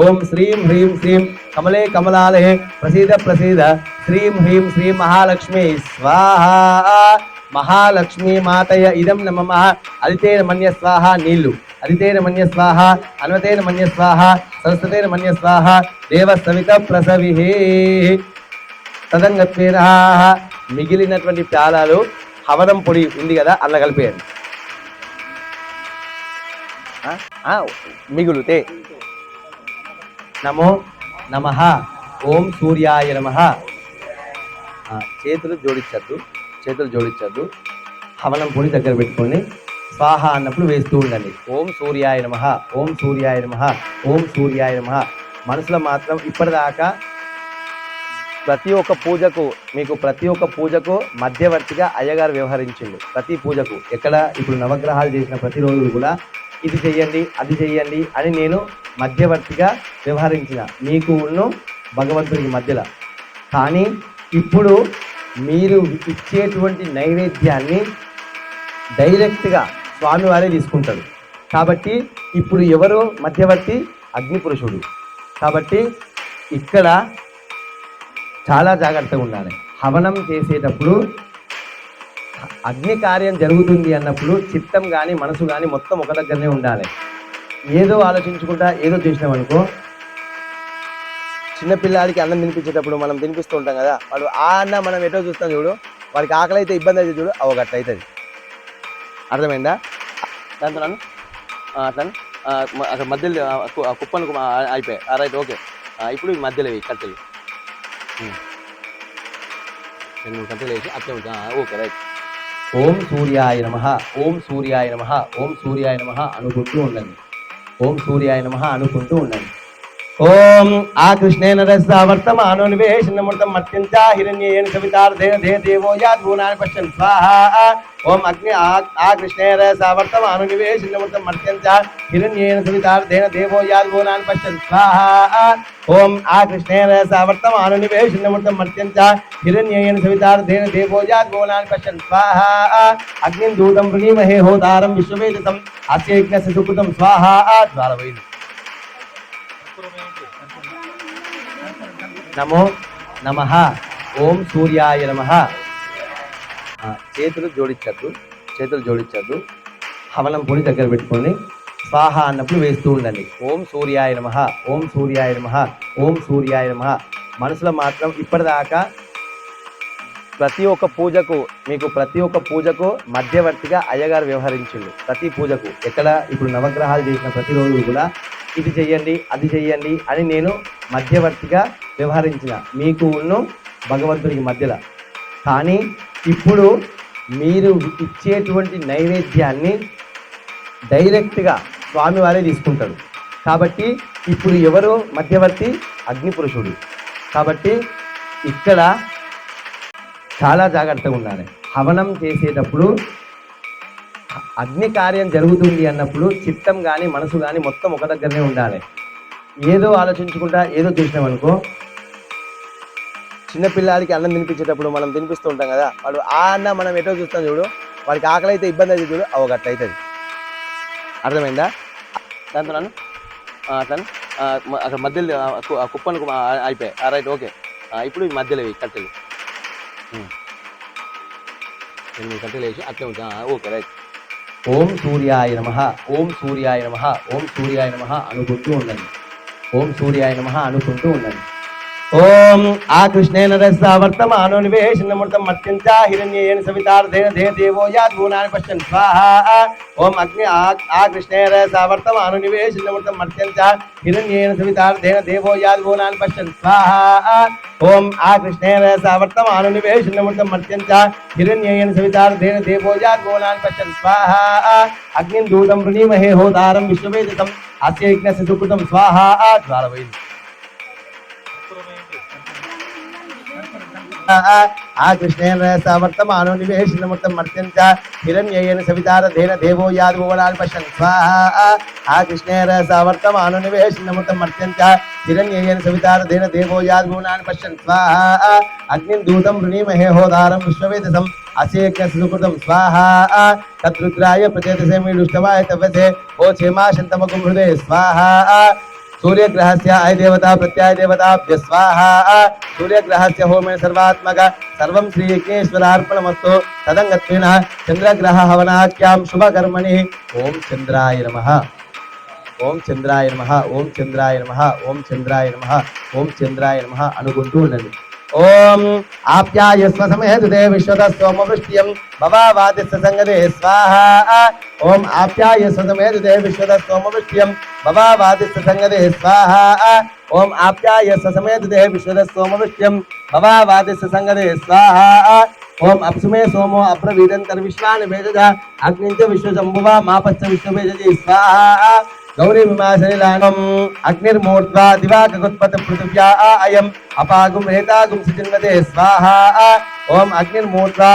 ఓం శ్రీం హ్రీం శ్రీం కమలే కమలాలయే ప్రసీద ప్రసీద శ్రీం హ్రీం శ్రీం మహాలక్ష్మి స్వాహా. మహాలక్ష్మీ మాతయ ఇదం నమః. అదితేన మన్య స్వాహ నీళ్లు. అదితేన మన్య స్వాహ అన్వతేన మన్య స్వాహ సరస్వతేన మన్య స్వాహ దేవ సవిత ప్రసవిహే తదంగత్వేన. మిగిలినటువంటి ప్యాలాలు హవనం పొడి ఉంది కదా అలా కలిపేయండి. మిగులుతే నమో నమః. ఓం సూర్యాయ నమః. చేతులు జోడించద్దు. హవనం పొడి దగ్గర పెట్టుకొని స్వాహ అన్నప్పుడు వేస్తూ ఉండండి. ఓం సూర్యాయ నమః, ఓం సూర్యాయ నమః, ఓం సూర్యాయ నమః. మనసులో మాత్రం ఇప్పటిదాకా ప్రతి ఒక్క పూజకు మధ్యవర్తిగా అయ్యగారు వ్యవహరించిండు. ప్రతి పూజకు ఎక్కడ ఇప్పుడు నవగ్రహాలు చేసిన ప్రతిరోజు కూడా ఇది చెయ్యండి అది చెయ్యండి అని నేను మధ్యవర్తిగా వ్యవహరించిన మీకు ఉన్న భగవంతుడికి మధ్యలో. కానీ ఇప్పుడు మీరు ఇచ్చేటువంటి నైవేద్యాన్ని డైరెక్ట్గా స్వామివారే తీసుకుంటారు. కాబట్టి ఇప్పుడు ఎవరు మధ్యవర్తి? అగ్నిపురుషుడు. కాబట్టి ఇక్కడ చాలా జాగ్రత్తగా ఉండాలి. హవనం చేసేటప్పుడు అగ్ని కార్యం జరుగుతుంది అన్నప్పుడు చిత్తం కానీ మనసు కానీ మొత్తం ఒక దగ్గరనే ఉండాలి. ఏదో ఆలోచించుకుంటా ఏదో చేసినామనుకో, చిన్నపిల్లాడికి అన్నం తినిపించేటప్పుడు మనం తినిపిస్తూ ఉంటాం కదా, వాడు ఆ అన్నం మనం ఎటో చూస్తాం చూడు, వాడికి ఆకలి అయితే ఇబ్బంది అయితే చూడు, అవి గట్ట అవుతుంది. అర్థమైందా? దాంతో నన్ను అట్లా అక్కడ మధ్యలో కుప్పను అయిపోయాయి. Right, okay. ఇప్పుడు మధ్యలో వేయి కట్టెలు, 2 కట్టెలు వేసి అట్లే ఉంటా. Okay, right. ఓం సూర్యాయ నమః, ఓం సూర్యాయ నమః, ఓం సూర్యాయ నమః అనుకుంటూ ఉండండి. ఓం సూర్యాయ నమః అనుకుంటూ ఉండండి. ఓం ఆ కృష్ణేన రసావర్తమానో నివేశనమృతం మత్యంచ హిరణ్యేన సవితార్థేన దేవో యాద్భూనాని పశ్యన్ స్వాహా. ఓం అగ్ని ఆ కృష్ణేన రసావర్తమానో నివేశనమృతం మత్యంచ హిరణ్యేన సవితార్థేన దేవో యాద్భూనాని పశ్యన్ స్వాహా. ఓం ఆ కృష్ణేన రసావర్తమానో నివేశనమృతం మత్యంచ హిరణ్యేన సవితార్థేన దేవో యాద్భూనాని పశ్యన్ స్వాహా. అగ్నిం దూతం వృణీమహే హోతారం విశ్వవేదితం అస్య యజ్ఞస్య సుకృతం స్వాహా. జ్వాలవైది. నమో నమః. ఓం సూర్యాయ నమః. చేతులు జోడించద్దు. హవనం పొడి దగ్గర పెట్టుకొని స్వాహ అన్నప్పుడు వేస్తూ ఉండండి. ఓం సూర్యాయ నమః, ఓం సూర్యాయ నమః, ఓం సూర్యాయ నమః. మనసులో మాత్రం ఇప్పటిదాకా ప్రతి ఒక్క పూజకు మధ్యవర్తిగా అయ్యగారు వ్యవహరించిండు. ప్రతి పూజకు ఎక్కడ ఇప్పుడు నవగ్రహాలు చేసిన ప్రతిరోజు కూడా ఇది చెయ్యండి అది చెయ్యండి అని నేను మధ్యవర్తిగా వ్యవహరించిన మీకు ఉన్న భగవంతుడికి మధ్యలో. కానీ ఇప్పుడు మీరు ఇచ్చేటువంటి నైవేద్యాన్ని డైరెక్ట్గా స్వామివారే తీసుకుంటాడు. కాబట్టి ఇప్పుడు ఎవరు మధ్యవర్తి? అగ్నిపురుషుడు. కాబట్టి ఇక్కడ చాలా జాగ్రత్తగా ఉండాలి. హవనం చేసేటప్పుడు అగ్ని కార్యం జరుగుతుంది అన్నప్పుడు చిత్తం కానీ మనసు కానీ మొత్తం ఒక దగ్గరనే ఉండాలి. ఏదో ఆలోచించుకుంటా ఏదో చేసినామనుకో, చిన్నపిల్లాడికి అన్నం తినిపించేటప్పుడు మనం తినిపిస్తూ ఉంటాం కదా, వాడు ఆ అన్న మనం ఎటో చూస్తాం చూడు, వాడికి ఆకలి అయితే ఇబ్బంది అయితే చూడు, అవగట్ల అవుతుంది. అర్థమైందా? దాంతో నన్ను అట్లా అక్కడ మధ్యలో కుప్పను అయిపోయాయి. Right, okay. ఇప్పుడు ఈ మధ్యలో కట్టెలు కట్టెలు వేసి అట్లే ఉంటా. Okay, right. ఓం సూర్యాయ నమః, ఓం సూర్యాయ నమః, ఓం సూర్యాయ నమః అనుకుంటూ ఉండండి. ఓం సూర్యాయ నమః అనుకుంటూ ఉండండి. ఓం ఆ కృష్ణేన రసావర్తమానో నివేశనమృతం మత్యంచ హిరణ్యేన సవితార్థేన దేవో యాద్భూనాని పశ్యన్ స్వాహా. ఓం అగ్ని ఆ కృష్ణేన రసావర్తమానో నివేశనమృతం మత్యంచ హిరణ్యేన సవితార్థేన దేవో యాద్భూనాని పశ్యన్ స్వాహా. ఓం ఆ కృష్ణేన రసావర్తమానో నివేశనమృతం మత్యంచ హిరణ్యేన సవితార్థేన దేవో యాద్భూనాని పశ్యన్ స్వాహా. అగ్నిం దూతం వృణీమహే హోతారం విశ్వవేదితం అస్య యజ్ఞస్య సుకృతం స్వాహా. జ్వాలవైంది. ఆ కృష్ణేన సమర్థమానో నివేశనమృతం మర్త్యంచ హిరణ్యేన సవితారధేన దేవో యాద్భువనాని పశ్యన్ స్వాహా. ఆ కృష్ణేన సమర్థమానో నివేశనమృతం మర్త్యంచ హిరణ్యేన సవితారధేన దేవో యాద్భువనాని పశ్యన్ స్వాహా. అగ్నిం దూతం వృణీమహే హోతారం విశ్వవేదసం అస్య యజ్ఞస్య సుకృతం స్వాహా. తద్రుద్రాయ ప్రచేతసే మీడుష్టవాయ తవ్యసే ఓ క్షేమాశంతమగుం హృదయ స్వాహా. सूर्यग्रहस्य अयदेवता प्रत्यायदेवताभ्य स्वाहा. सूर्यग्रहस्य होमेन सर्वात्मक सर्वं श्रीयज्ञेश्वरार्पणमस्तु. तदंगत्वेन चंद्रग्रह हवनाख्यां शुभकर्मणि ओम चंद्राय नमः, ओम चंद्राय नमः, ओम चंद्राय नमः, ओम चंद्राय नमः, ओम चंद्राय नमः अनुకుంటూ ఉండండి. ओम आप्यायस्व समेधुते विश्वतस्तोमवृष्ट्यं भवावादिस्य संगते स्वाहा. ओम आप्यायस्व समेधुते विश्वतस्तोमवृष्ट्यं भवावादिस्य संगते स्वाहा. ओम आप्यायस्व समेधुते विश्वतस्तोमवृष्ट्यं भवावादिस्य संगते स्वाहा. ओम अप्सुमे सोमो अप्रवीदन्तर्विश्वानि भेजजा अग्निञ्च विश्वशम्भुवा मापश्च विश्वभेजजी स्वाहा. गौरी विमाशनिलानम अग्निर्मूर्ध्वा दिवाकगुत्पत पृथिव्या अयम् अपागुं रेतागुं सिचिन्वते स्वाहा. ओम अग्निर्मूर्ध्वा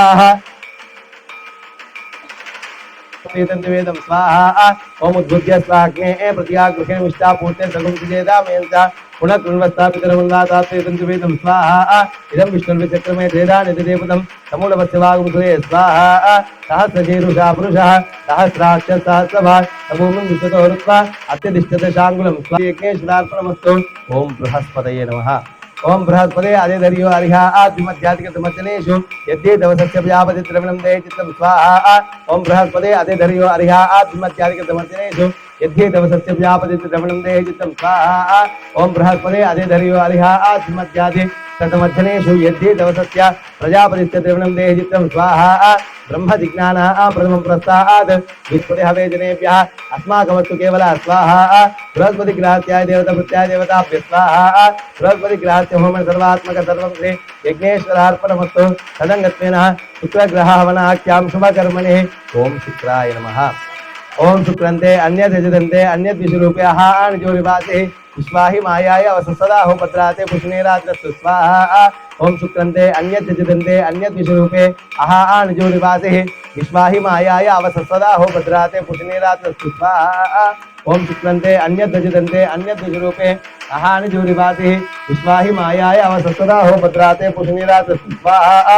वेदं स्वाहा. ओम उद्भुत्य स्वाग्ने प्रत्यागृहे मिष्टापूर्ते सगुं सिजेदामयञ्च पुनः कृण्वस्तापितरमन्वातात्वेदं वेदं स्वाहा. इदं विष्णुर्विचक्रमे त्रेधानिधिदेवतं समूलवस्यवागुं सुरे स्वाहा. सहस्रशीरुषा पुरुषः सहस्राक्षर सहस्रभाग समूलं विश्वतो हृत्वा अत्यधिष्ठते शाङ्गुलं स्वायज्ञेश्वरार्पणमस्तु. ओम बृहस्पतये नमः. ओम बृहस्पते अदिधर्यो अरिहा आद्विमध्यादिकतमचनेषु यद्ये दवसस्य व्यापति द्रविणं देहि चित्तं स्वाहा. ओम बृहस्पते अदिधर्यो अरिहा आद्विमध्यादिकतमचनेषु यद्ये दवसस्य व्यापति द्रविणं देहि चित्तं स्वाहा. ओम बृहस्पते अदिधर्यो अरिहा आद्विमध्यादिकतमचनेषु यद्ये दवसस्य प्रजापतिस्य द्रविणं देहि चित्तं स्वाहा. ब्रह्म जिज्ञानः प्रथमं प्रस्तात् विस्फुटे हवे जनेभ्यः अस्माकमस्तु केवल स्वाहा. बृहस्पति ग्रहस्याय देवता प्रत्याय देवताभ्य स्वाहा. बृहस्पति ग्रहस्य होमेन सर्वात्मक सर्वं श्री यज्ञेश्वरार्पणमस्तु. तदंगत्वेन शुक्रग्रह हवनाख्यां शुभकर्मणि ओम शुक्राय नमः. ओम शुक्रन्ते अन्यद्यजन्ते अन्यद्विषरूपे निजोरिवासे विश्वाहि मायाय अवसदा हो भद्राते पुष्णेरात्रस्तु स्वाहा. ओम शुक्रन्ते अन्यद्यजन्ते अन्यद्विषरूपे निजोरिवासे विश्वाहि मायाय अवसदा हो भद्राते पुष्णेरात्रस्तु स्वाहा. ओम शुक्रन्ते अन्यद्यजन्ते अन्यद्विषरूपे निजोरिवासे विश्वाहि मायाय अवसदा हो भद्राते पुष्णेरात्रस्तु स्वाहा.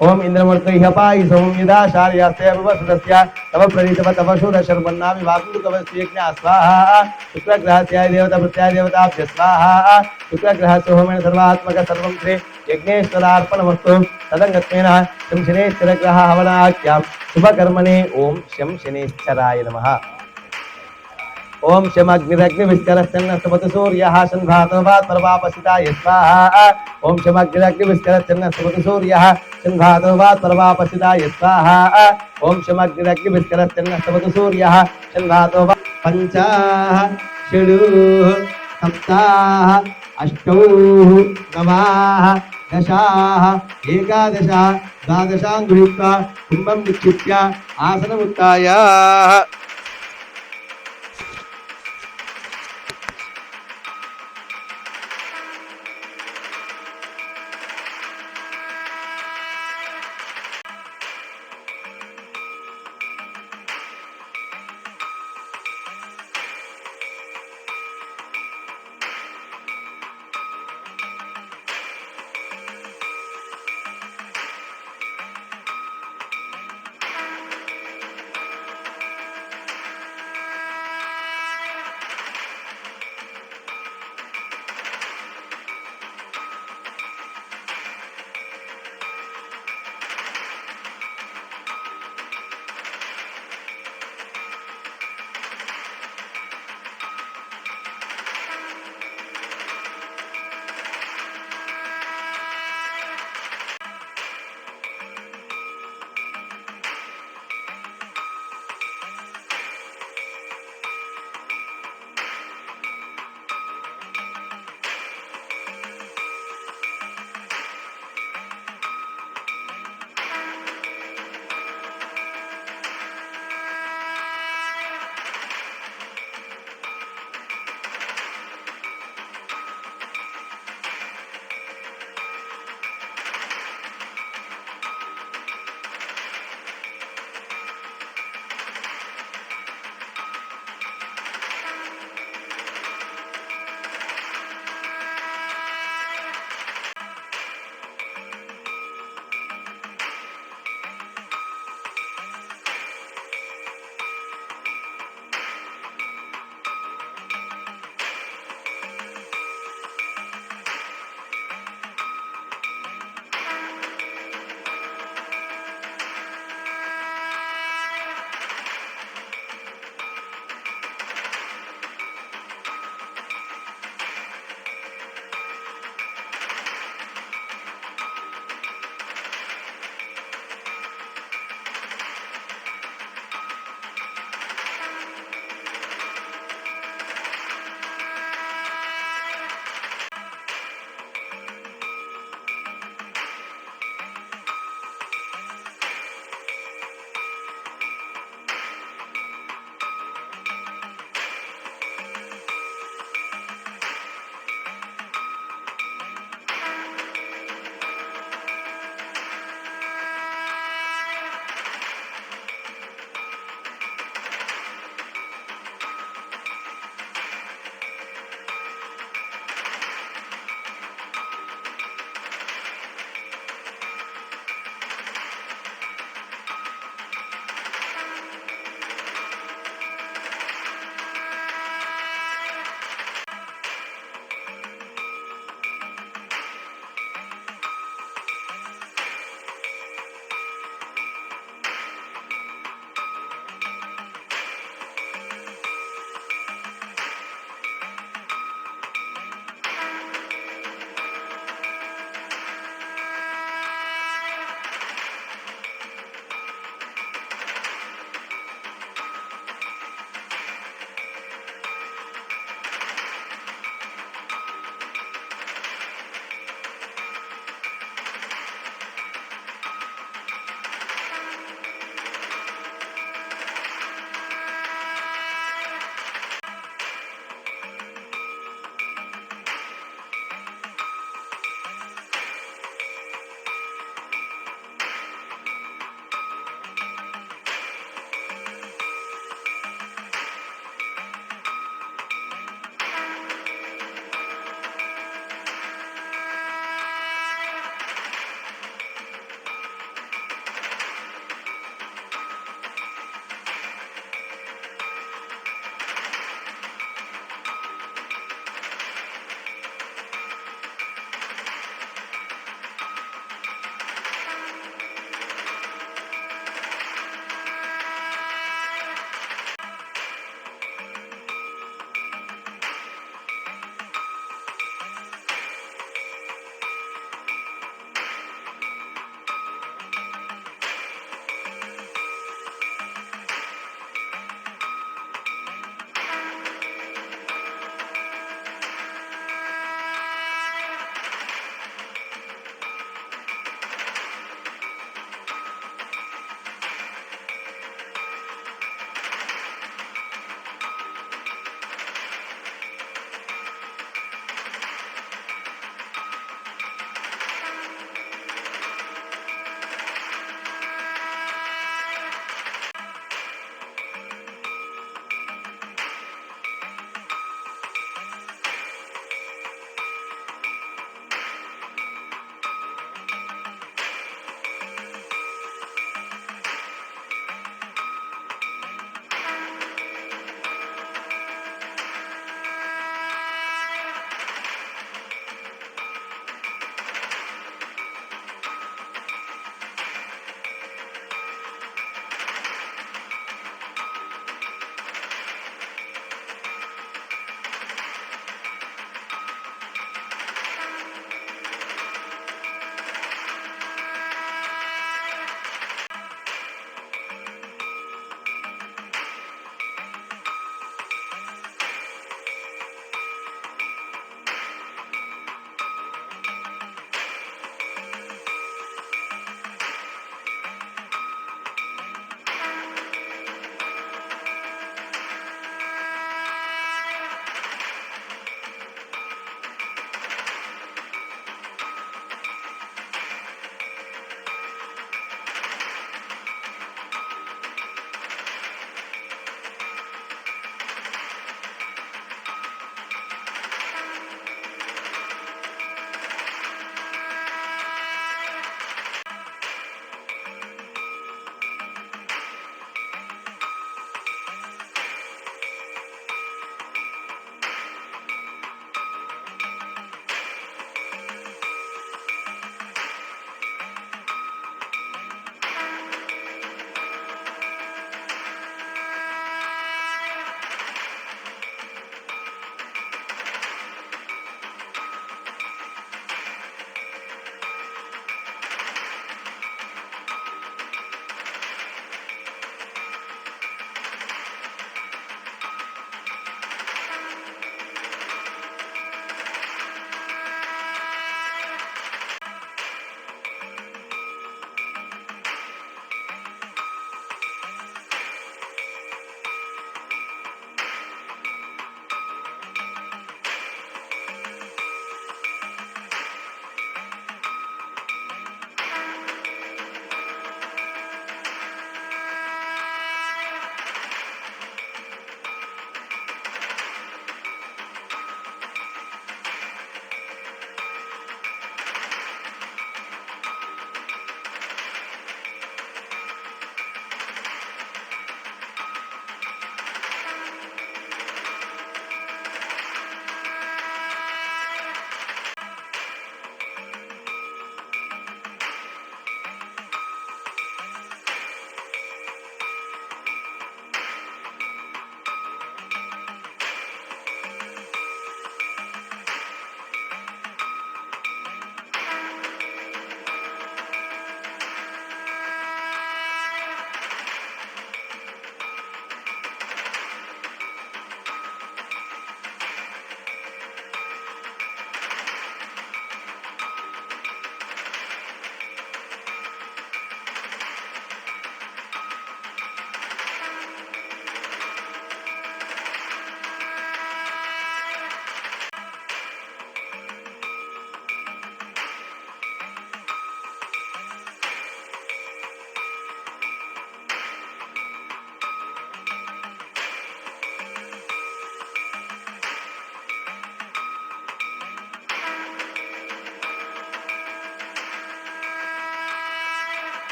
ओम इंद्रमूर्ति हपाई सोम यदा शार्यास्ते अभिवसुदस्य तव प्रदीतव तव शूर शर्मन्ना विवाकुं तव स्त्रीज्ञा स्वाहा. शुक्रग्रहस्याय देवता प्रत्याय देवताभ्य स्वाहा. शुक्रग्रहस्य होमेन सर्वात्मक सर्वं श्री यज्ञेश्वरार्पणमस्तु. तदंगत्वेन शं शनेश्वरग्रह हवनाख्यां शुभकर्मणि ओम शं शनेश्वराय नमः. ओम शमग्निरग्निविस्करश्चन्नस्तपतु सूर्यः शन्भातोभात् परवापसिताय स्वाहा. ओम शमग्निरग्निविस्करश्चन्नस्तपतु सूर्यः शन्भातोभात् परवापसिताय स्वाहा. ओम शमग्निरग्निविस्करश्चन्नस्तपतु सूर्यः शन्भातोभात् पञ्चाः षडुः सप्ताः अष्टौः नवाः दशाः एकादशः द्वादशां गृहीत्वा कुम्भं निक्षिप्य आसनमुत्थाय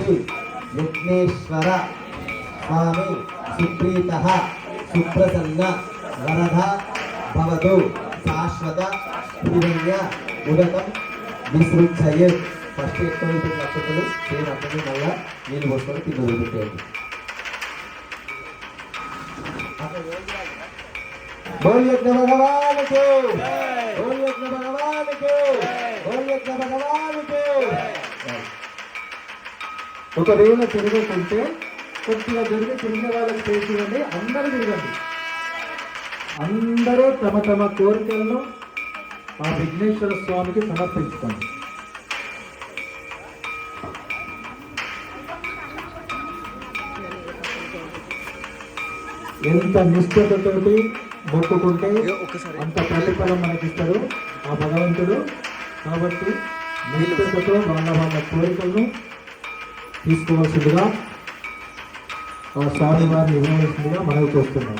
శ్రీ విఘ్నేశ్వర స్వామి సుప్రీత సుప్రసన్న వరద భవతు శాశ్వత హిరణ్య ఉదకం విసృజ్జయ. ఫస్ట్ ఎక్కువ నక్షత్రాలు సేమ్ అక్కడి మళ్ళా నీళ్ళు పోసుకొని తిండి వదిలిపెట్టేయండి. बोल यज्ञ भगवान के, बोल यज्ञ भगवान के, बोल यज्ञ भगवान के. ఒకవేళ తిరగకుంటే కొద్దిగా జరిగి తిరిగే వాళ్ళకి చేసివ్వండి. అందరూ తిరగండి. అందరూ తమ తమ కోరికలను ఆ విఘ్నేశ్వర స్వామికి సమర్పించుకోండి. ఎంత నిష్ఠతతోటి మొక్కుకుంటే అంత ప్రతిఫలం మనకిస్తాడు ఆ భగవంతుడు. కాబట్టి నిష్ఠతతో వాళ్ళ వాళ్ళ కోరికలను తీసుకోవాల్సిందిగా ఆ స్వామి వారిని ఇవ్వవలసిందిగా మనవి చేస్తున్నాం.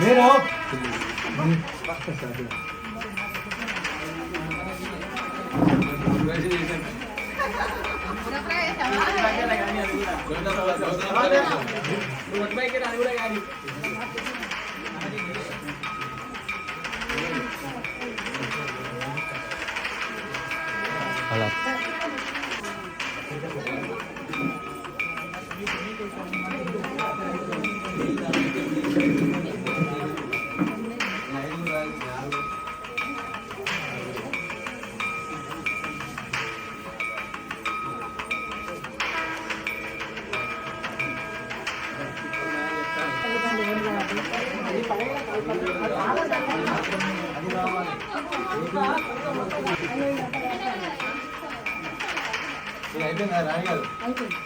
నేను అలా అయిపోయిందా రాణి గారు? అయిపోయింది.